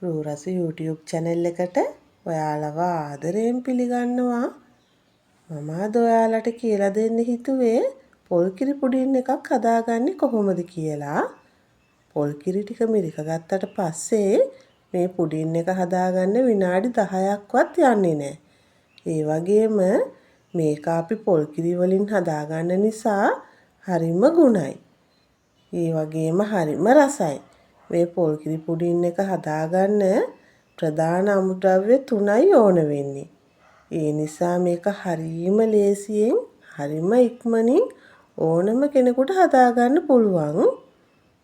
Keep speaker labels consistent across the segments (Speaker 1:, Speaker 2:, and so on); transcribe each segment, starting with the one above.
Speaker 1: රූරස YouTube channel එකට ඔයාලව ආදරයෙන් පිළිගන්නවා. මම අද ඔයාලට කියලා දෙන්න හිතුවේ පොල් කිරි පුඩින් එකක් හදාගන්නේ කොහොමද කියලා. පොල් කිරි ටික මිරික ගත්තට පස්සේ මේ පුඩින් එක හදාගන්න විනාඩි 10ක්වත් යන්නේ නැහැ. ඒ වගේම මේක අපි පොල් කිරි වලින් හදාගන්න නිසා හරිම ගුණයි. ඒ වගේම හරිම රසයි. මේ පොල් කිරි පුඩින් එක හදාගන්න ප්‍රධාන අමුද්‍රව්‍ය 3යි ඕන වෙන්නේ. ඒ නිසා මේක හරිම ලේසියෙන් හරිම ඉක්මනින් ඕනම කෙනෙකුට හදාගන්න පුළුවන්.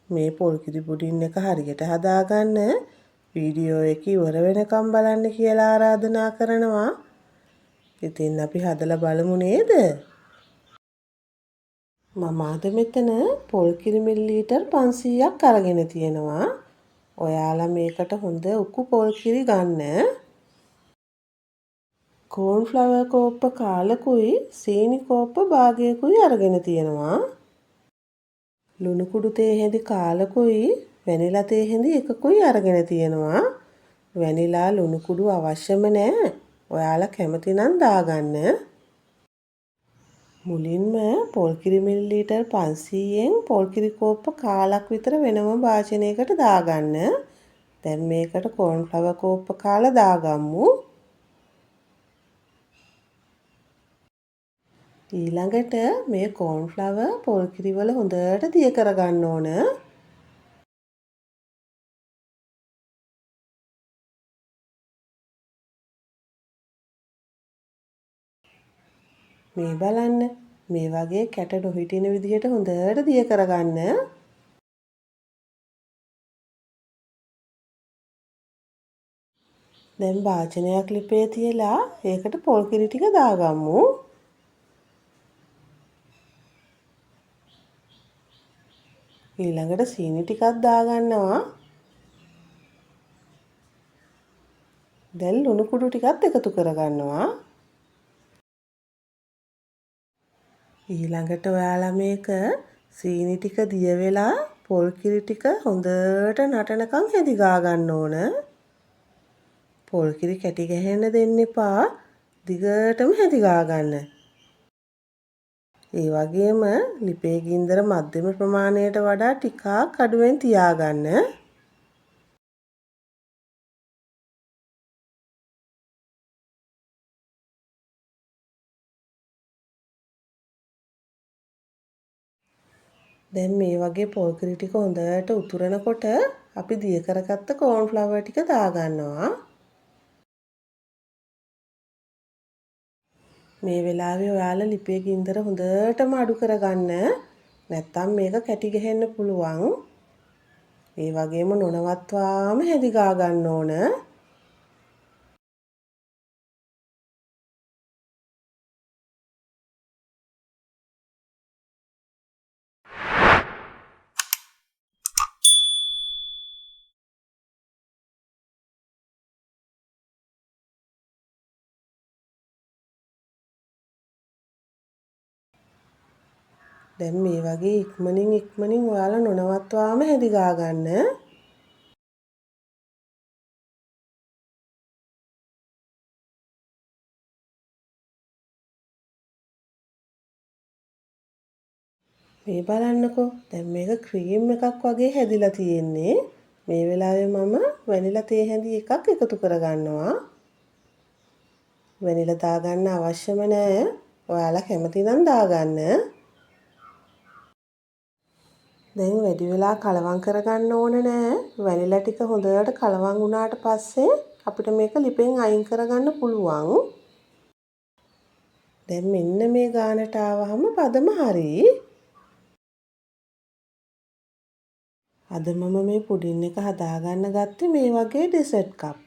Speaker 1: මේ පොල් කිරි පුඩින් එක හරියට හදාගන්න වීඩියෝ එක ඉවර වෙනකම් බලන්න කියලා ආරාධනා කරනවා. ඉතින් අපි හදලා බලමු නේද? මම අද මෙතන පොල් කිරි මිලිලීටර් 500ක් අරගෙන තියෙනවා. ඔයාලා මේකට හොඳ උකු පොල් කිරි ගන්න. කෝන් ෆ්ලවර් කෝප්ප කාලකුයි සීනි කෝප්ප භාගයකුයි අරගෙන තියෙනවා. ලුණු කුඩු තේ හැඳි කාලකුයි වැනිලා තේ හැඳි එකකුයි අරගෙන තියෙනවා. වැනිලා ලුණු කුඩු අවශ්‍යම නැහැ. ඔයාලා කැමති නම් දාගන්න. මුලින්ම පොල් කිරි මිලිලීටර් 500න් පොල් කිරි කෝප්ප කාලක් විතර වෙනම භාජනයකට දාගන්න. දැන් මේකට කෝන් ෆ්ලවර් කෝප්ප කාලා දාගමු. ඊළඟට මේ කෝන් ෆ්ලවර් පොල් කිරි වල හොඳට දිය කරගන්න ඕන. මේ බලන්න මේ වගේ කැට නොහිටින විදිහට හොඳට දිය කරගන්න. දැන් භාජනයක් ලිපේ තියලා ඒකට පොල් කිරි ටික දාගමු. ඊළඟට සීනි ටිකක් දාගන්නවා. දැන් ලුණු කුඩු ටිකත් එකතු කරගන්නවා. ඊළඟට ඔයාලා මේක සීනි ටික දිය වෙලා පොල් කිරි ටික හොඳට නටනකම් හැදි ගන්න ඕන. පොල් කිරි කැටි ගැහෙන්න දෙන්න එපා. දිගටම හැදි ගන්න. ඒ වගේම ලිපේ ගින්දර මධ්‍යම ප්‍රමාණයට වඩා ටිකක් අඩුවෙන් තියාගන්න. දැන් මේ වගේ පොල් කිරි ටික හොඳට උතුරනකොට අපි දිය කරගත්ත කෝන් ෆ්ලවර් ටික දාගන්නවා. මේ වෙලාවේ ඔයාලා ලිපේ ගින්දර හොඳටම අඩු කරගන්න. නැත්තම් මේක කැටි ගහන්න පුළුවන්. ඒ වගේම නොනවත්වාම හැදි ගන්න ඕන. දැන් මේ වගේ ඉක්මනින් ඔයාලා නොනවත්වාම හැදි ගන්න. මේ බලන්නකෝ දැන් මේක ක්‍රීම් එකක් වගේ හැදිලා තියෙන්නේ. මේ වෙලාවේ මම වැනිලා තේ හැඳි එකක් එකතු කරගන්නවා. වැනිලා දාගන්න අවශ්‍යම නැහැ. ඔයාලා කැමති නම් දාගන්න. දැන් වැඩි වෙලා කලවම් කරගන්න ඕන නෑ. වැනිලා ටික හොඳට කලවම් වුණාට පස්සේ අපිට මේක ලිපෙන් අයින් කරගන්න පුළුවන්. දැන් මෙන්න මේ ගානට ආවහම පදම හරි. අද මම මේ පුඩින් එක හදාගන්න ගත්තේ මේ වගේ ඩෙසර්ට් කප්.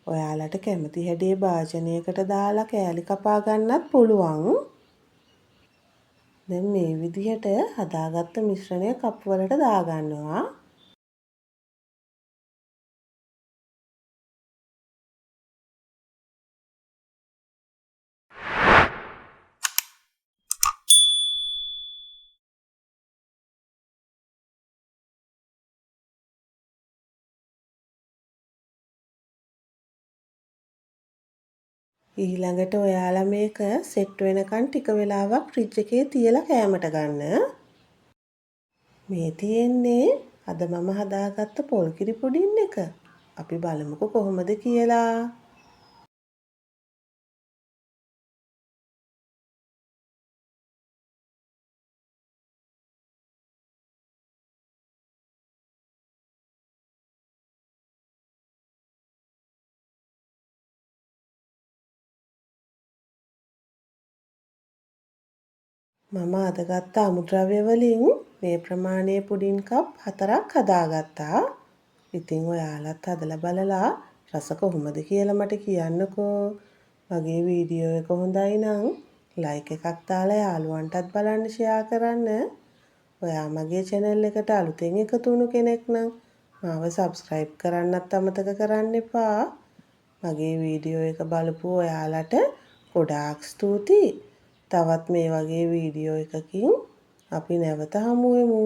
Speaker 1: ඔයාලට කැමති හැඩේ භාජනයකට දාලා කෑලි කපා ගන්නත් පුළුවන්. දැන් මේ විදිහට හදාගත්ත මිශ්‍රණය කප් වලට දාගන්නවා. ඊළඟට ඔයාලා මේක සෙට් වෙනකන් ටික වෙලාවක් ෆ්‍රිජ් එකේ තියලා කෑමට ගන්න. මේ තියෙන්නේ අද මම හදාගත්ත පොල් කිරි පුඩින් එක. අපි බලමුකෝ කොහොමද කියලා. මම අද ගත්ත අමුද්‍රව්‍ය වලින් මේ ප්‍රමාණයේ පුඩින් කප් 4ක් හදාගත්තා. ඉතින් ඔයාලත් හදලා බලලා රස කොහොමද කියලා මට කියන්නකෝ. මගේ වීඩියෝ එක හොඳයි නම් ලයික් එකක් දාලා යාළුවන්ටත් බලන්න ෂෙයා කරන්න. ඔයා මගේ channel එකට අලුතෙන් එකතු වුණු කෙනෙක් නම් මාව subscribe කරන්නත් අමතක කරන්න එපා. මගේ වීඩියෝ එක බලපු ඔයාලට ගොඩාක් ස්තුතියි. තවත් මේ වගේ වීඩියෝ එකකින් අපි නැවත හමු වෙමු.